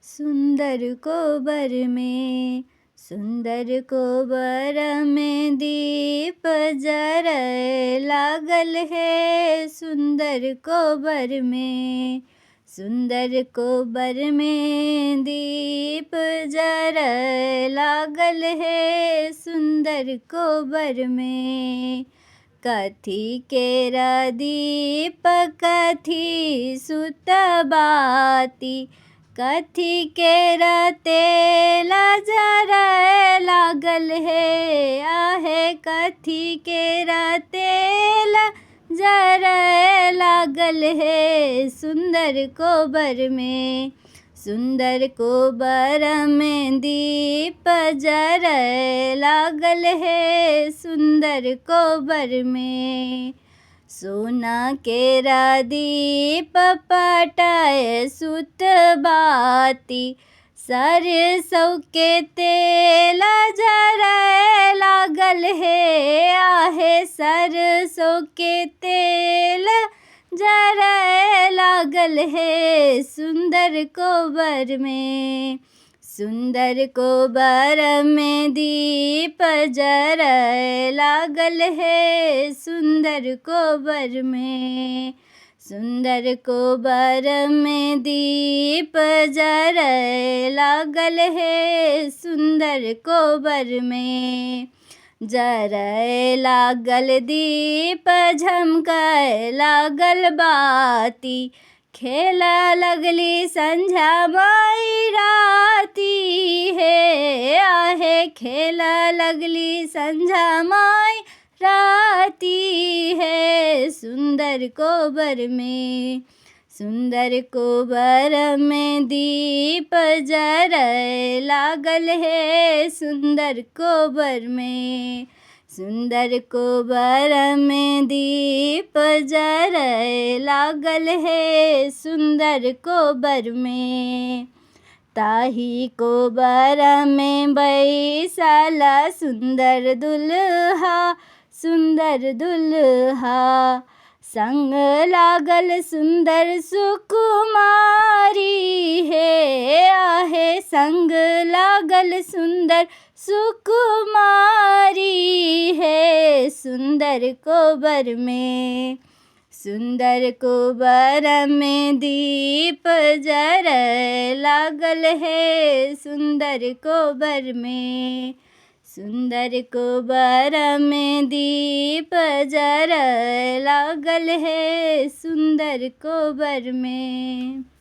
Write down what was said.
सुंदर कोबर में, सुंदर कोबर में दीप जरय लागल है। सुंदर कोबर में, सुंदर कोबर में दीप जरय लागल है। सुंदर कोबर में कथी केरा दीप, कथी सुतबाती, कथी केरा तेल जरय लागल है। आहे कथी केरा तेल जरय लागल है। सुंदर कोबर में, सुंदर कोबर में दीप जरय लागल है। सुंदर कोबर में सोना केरा दीप, पटाय सुतबाती, सरसों के तेल जरय लागल है। आहे सरसों के तेल जरय लागल है। सुंदर कोबर में, सुंदर कोबर में दीप जरय लागल है। सुंदर कोबर में, सुंदर कोबर में दीप जरय लागल है। सुंदर कोबर में जरय लागल दीप, झमकय लागल बाती, खेला लगली संझा माई राती है। आहे खेला लगली संझा माई राती है। सुंदर कोबर में, सुंदर कोबर में दीप जरय लागल है। सुंदर कोबर में, सुंदर कोबर में दीप जरय लागल है। सुंदर कोबर में ताही कोबर में बैसल सुंदर दुल्हा, सुंदर दुल्हा संग लागल सुंदर सुकुमारी है। आहे संग लागल सुंदर सुकुमारी है। सुंदर कोबर में, सुंदर कोबर में दीप जरय लागल है। सुंदर कोबर में, सुंदर कोबर में दीप जरय लागल है। सुंदर कोबर में।